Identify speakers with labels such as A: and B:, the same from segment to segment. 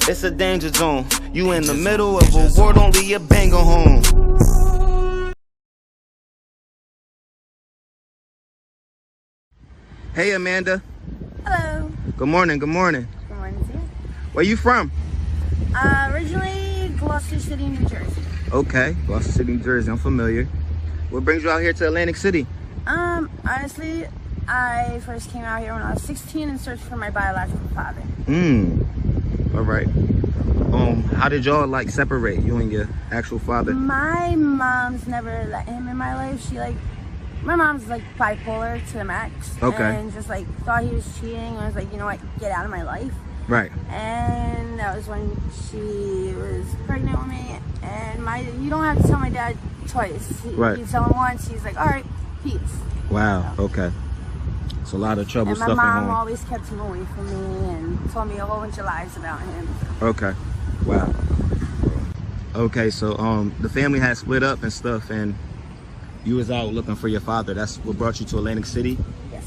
A: It's a danger zone. You in the middle of a war, don't leave your banger home. Hey, Amanda.
B: Hello.
A: Good morning, good morning.
B: Good morning to you.
A: Where you from?
B: Originally Gloucester City, New Jersey.
A: Okay, Gloucester City, New Jersey. I'm familiar. What brings you out here to Atlantic City?
B: Honestly, I first came out here when I was 16 and searched for my biological father.
A: All right. How did y'all like separate, you and your actual father?
B: My mom's never let him in my life. My mom's like bipolar to the max.
A: Okay.
B: And just like thought he was cheating and was like, you know what, get out of my life.
A: Right.
B: And that was when she was pregnant with me. And you don't have to tell my dad twice.
A: Right.
B: You tell him once, he's like, all right, peace.
A: Wow,
B: So.
A: okay. It's a lot of trouble
B: And
A: stuff at
B: my mom
A: home.
B: always kept him away from me and told me a whole bunch of lies about him.
A: Okay. Wow. Okay, so the family had split up and stuff, and you was out looking for your father. That's what brought you to Atlantic City?
B: Yes.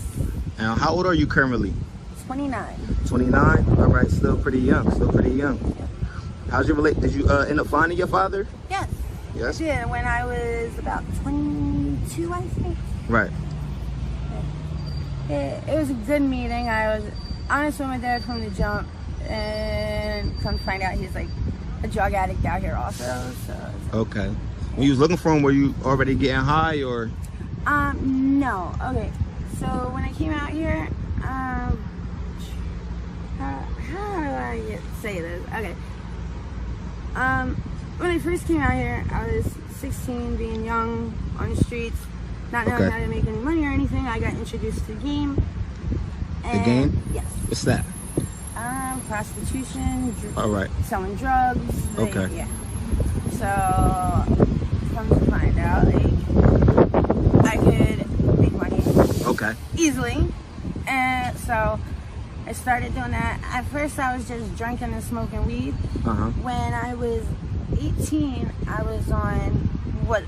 A: And how old are you currently?
B: 29.
A: 29? All right, still pretty young, How's your did you end up finding your father?
B: Yes.
A: Yes?
B: I did when I was about 22, I think.
A: Right.
B: It was a good meeting. I was honest with my dad from the jump, and come to find out he's like a drug addict out here also. So.
A: Okay. When you was looking for him, were you already getting high or?
B: No. Okay. So when I came out here, how do I say this? Okay. When I first came out here, I was 16, being young on the streets, not knowing how to make any money or anything. I got introduced to the game.
A: The game?
B: Yes.
A: What's that?
B: Prostitution.
A: All right.
B: Selling drugs.
A: Okay.
B: Yeah. So, come to find out, like, I could make money.
A: Okay.
B: Easily. And so, I started doing that. At first, I was just drinking and smoking weed. When I was 18, I was on what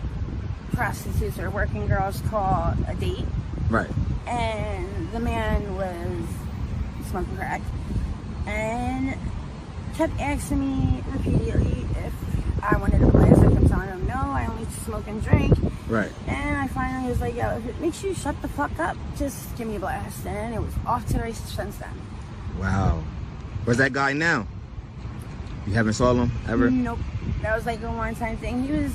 B: prostitutes or working girls call a date.
A: Right.
B: And the man was smoking crack and kept asking me repeatedly if I wanted to blast. I kept telling him no, I only smoke and drink.
A: Right.
B: And I finally was like, yo, if it makes you shut the fuck up, just give me a blast. And it was off to the races since then.
A: Wow. Where's that guy now? You haven't saw him ever?
B: Nope. That was like a one-time thing. He was,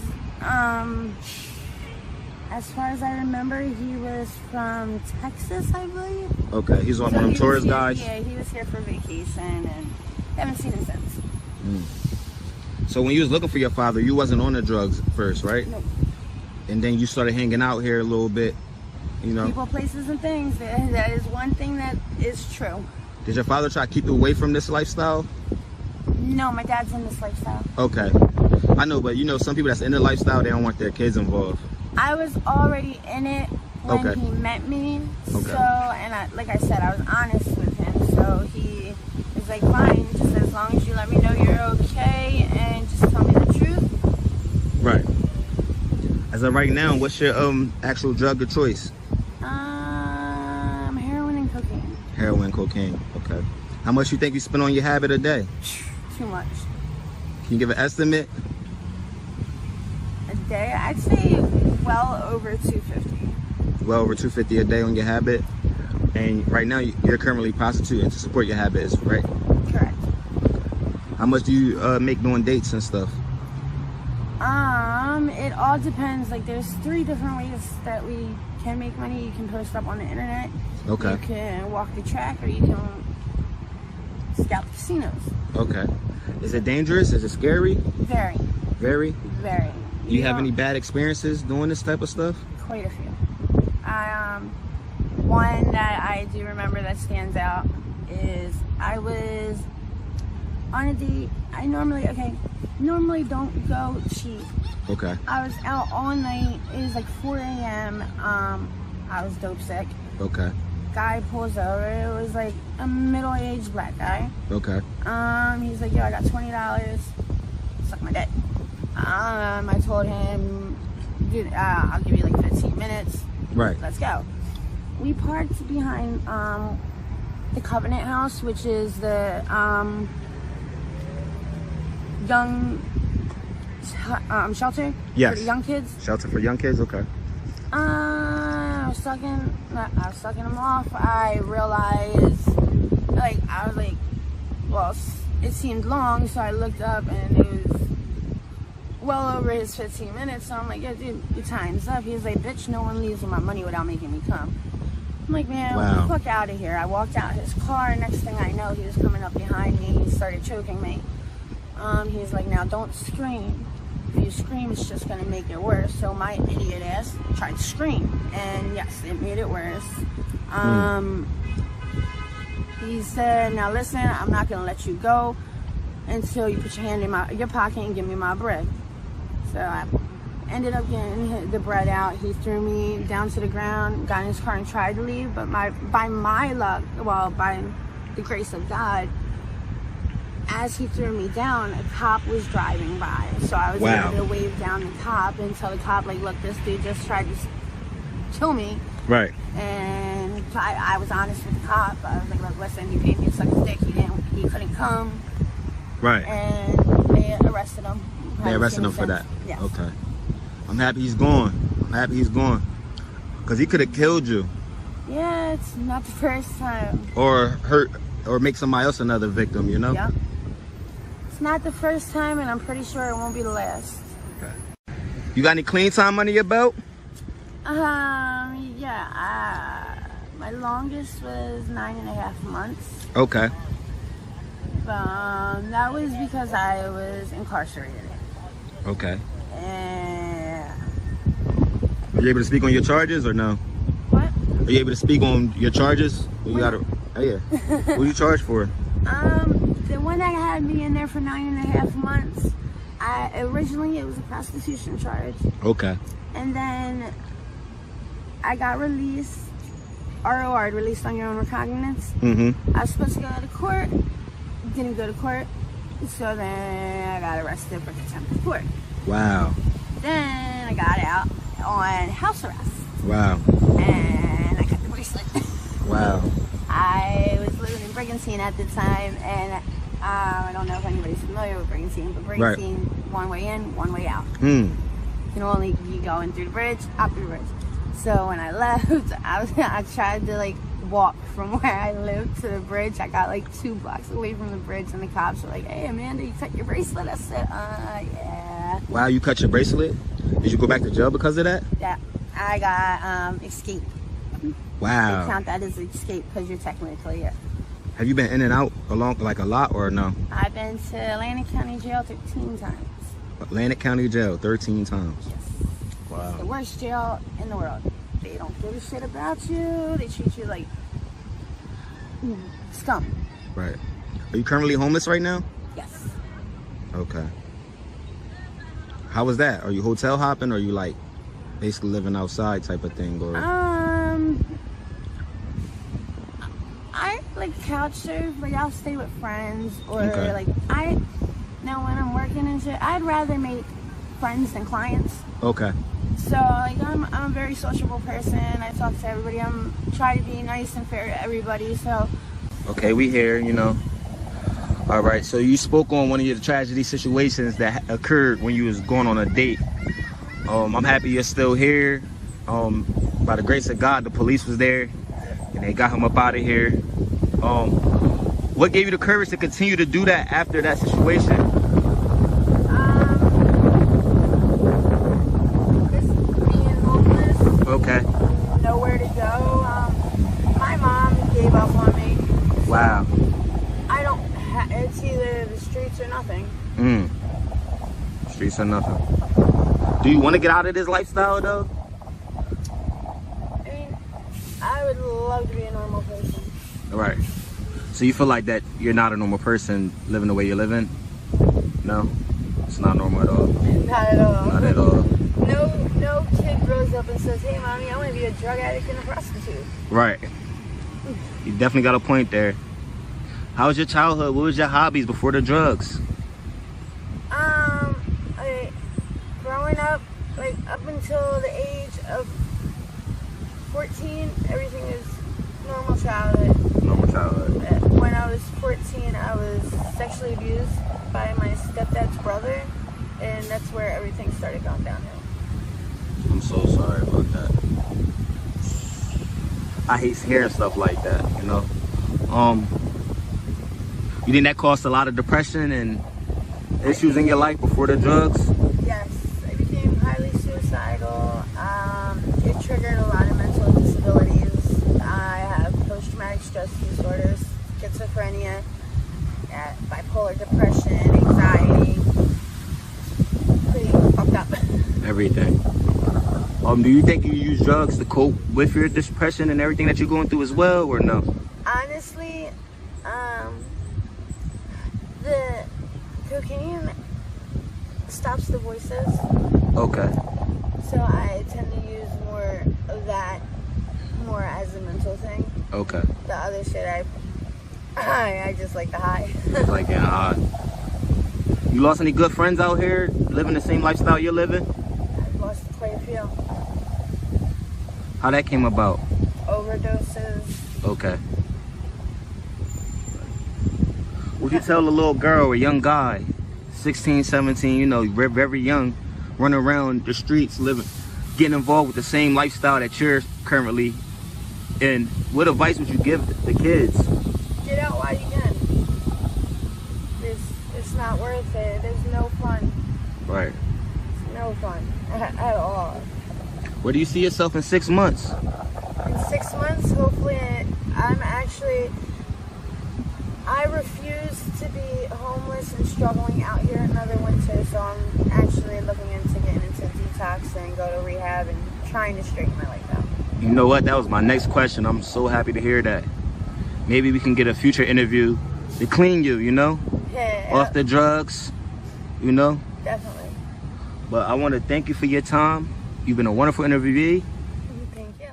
B: as far as I remember, he was from Texas, I believe.
A: Okay, he's one of them tourist guys?
B: Yeah, he was here for vacation, and haven't seen him since.
A: So when you was looking for your father, you wasn't on the drugs first, right?
B: Nope.
A: And then you started hanging out here a little bit, you know?
B: People, places, and things. That is one thing that is true.
A: Did your father try to keep you away from this lifestyle?
B: No, my dad's in this lifestyle.
A: Okay. I know, but you know, some people that's in the lifestyle, they don't want their kids involved.
B: I was already in it when he met me.
A: Okay.
B: So, and like I said, I was honest with him. So he was like, fine, just as long as you let me know you're okay and just tell me the truth.
A: Right. As of right now, what's your actual drug of choice?
B: Heroin and cocaine.
A: Heroin, cocaine. Okay. How much you think you spend on your habit a day?
B: Too much.
A: Can you give an estimate?
B: A day? I'd say well over 250.
A: Well over 250 a day on your habit. And right now you're currently prostituting to support your habits, right?
B: Correct.
A: How much do you make doing dates and stuff?
B: It all depends. Like, there's 3 different ways that we can make money. You can post up on the internet.
A: Okay.
B: You can walk the track, or you can scout the casinos.
A: Okay. Is it dangerous? Is it scary?
B: Very.
A: Very?
B: Very.
A: Do you have any bad experiences doing this type of stuff?
B: Quite a few. One that I do remember that stands out is I was on a date. I normally don't go cheap.
A: Okay.
B: I was out all night. It was like 4 a.m. I was dope sick.
A: Okay.
B: Guy pulls over. It was like a middle-aged black guy.
A: Okay.
B: He's like, yo, I got $20. Suck my dick. I told him, dude, I'll give you like 15 minutes.
A: Right.
B: Let's go. We parked behind the Covenant House, which is the young shelter
A: Yes.
B: for the young kids.
A: Shelter for young kids. Okay.
B: I was sucking them off. I realized, like, I was like, well, it seemed long, so I looked up and it was well over his 15 minutes. So I'm like, yeah, dude, your time's up. He's like, bitch, no one leaves with my money without making me come. I'm like, man,
A: wow.
B: Get the fuck out of here. I walked out his car. Next thing I know, he was coming up behind me. He started choking me. He's like, now don't scream. If you scream, it's just gonna make it worse. So my idiot ass tried to scream, and yes, it made it worse. He said, now listen, I'm not gonna let you go until you put your hand in your pocket and give me my bread. So I ended up getting the bread out. He threw me down to the ground, got in his car and tried to leave, but by my luck, well, by the grace of God, as he threw me down, a cop was driving by. So I was able to wave down the cop and tell the cop, like, look, this dude just tried to kill me.
A: Right.
B: And I was honest with the cop. I was like, look, listen, he paid me to suck his dick. He couldn't come.
A: Right.
B: And they arrested him.
A: They arrested him for that?
B: Yes.
A: Okay. I'm happy he's gone. Because he could have killed you.
B: Yeah, it's not the first time.
A: Or hurt, or make somebody else another victim, you know?
B: Yep. It's not the first time, and I'm pretty sure it won't be the last.
A: Okay. You got any clean time under your belt?
B: Yeah. My longest was 9.5 months.
A: Okay.
B: That was because I was incarcerated.
A: Okay.
B: And
A: Are you able to speak on your charges or no?
B: what?
A: Are you able to speak on your charges? You gotta. Oh yeah. What you charged for?
B: The one that had me in there for 9.5 months, originally it was a prostitution charge.
A: Okay.
B: And then I got released, ROR, released on your own recognizance. I was supposed to go to court, didn't go to court, so then I got arrested for contempt of court.
A: Wow.
B: Then I got out on house arrest.
A: Wow.
B: And I got the bracelet.
A: Wow.
B: I was living in Brigantine at the time, and I don't know if anybody's familiar with Brigantine, but Brigantine, one way in, one way out. You can only be going through the bridge, out through the bridge. So when I left, I tried to like walk from where I lived to the bridge. I got like 2 blocks away from the bridge, and the cops were like, "Hey, Amanda, you cut your bracelet." I said, yeah.
A: Wow, you cut your bracelet? Did you go back to jail because of that?
B: Yeah, I got escape.
A: Wow.
B: They count that as escape because you're technically here.
A: Have you been in and out a lot or no?
B: I've been to Atlantic County Jail 13 times.
A: Atlantic County Jail 13 times.
B: Yes.
A: Wow.
B: It's the worst jail in the world. They don't give a shit about you. They treat you like scum.
A: Right. Are you currently homeless right now?
B: Yes.
A: Okay. How was that? Are you hotel hopping, or are you like basically living outside type of thing? Or I like couch surf. Like I'll stay with friends, or like now when I'm working and shit, I'd rather make friends than clients. Okay. So like I'm a very sociable person. I talk to everybody. Try to be nice and fair to everybody. So. Okay, we here, you know. All right, so you spoke on one of your tragedy situations that occurred when you was going on a date. I'm happy you're still here. By the grace of God, the police was there and they got him up out of here. What gave you the courage to continue to do that after that situation?
B: Just being homeless.
A: Okay.
B: Nowhere to go. My mom gave up on me.
A: Wow.
B: It's either the streets or nothing.
A: Streets or nothing. Do you want to get out of this lifestyle though?
B: I mean, I would love to be a normal person.
A: Right. So you feel like that you're not a normal person living the way you're living? No? It's not normal at all?
B: Not at all.
A: Not at all.
B: No kid grows up and says, "Hey mommy, I want to be a drug addict and a prostitute." Right.
A: You definitely got a point there. How was your childhood? What was your hobbies before the drugs?
B: Growing up, like up until the age of 14, everything is normal childhood.
A: Normal childhood.
B: When I was 14, I was sexually abused. by my stepdad's brother, and that's where everything started going downhill.
C: I'm so sorry about that. I hate hearing stuff like that, you know. You think that caused a lot of depression and issues in your life before the drugs?
B: Yes, I became highly suicidal. It triggered a lot of mental disabilities. I have post-traumatic stress disorders, schizophrenia, bipolar depression, anxiety. Pretty fucked up.
C: Everything. Do you think you use drugs to cope with your depression and everything that you're going through as well, or no?
B: Honestly, the cocaine stops the voices.
C: Okay.
B: So I tend to use more of that more as a mental thing.
C: Okay.
B: The other shit, I just like the high.
C: It's like getting high. You lost any good friends out here living the same lifestyle you're living?
B: I've lost quite a few.
C: How that came about?
B: Overdoses.
C: Okay. Would you tell a little girl or young guy, 16, 17, you know, very young, running around the streets, getting involved with the same lifestyle that you're currently in, what advice would you give the kids?
B: Get out while you can. It's not worth it. There's no fun.
C: Right.
B: It's no fun at all.
C: Where do you see yourself in 6 months?
B: In 6 months, hopefully, I refuse to be homeless and struggling out here another winter, so I'm actually looking into getting into detox and go to rehab and trying to straighten my life out.
C: You know what? That was my next question. I'm so happy to hear that. Maybe we can get a future interview to clean you, you know?
B: Yeah.
C: Off the drugs, you know?
B: Definitely.
C: But I want to thank you for your time. You've been a wonderful interviewee.
B: Thank you.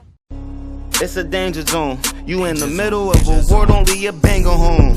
C: It's a danger zone. You in the middle of a war, don't leave your banger home.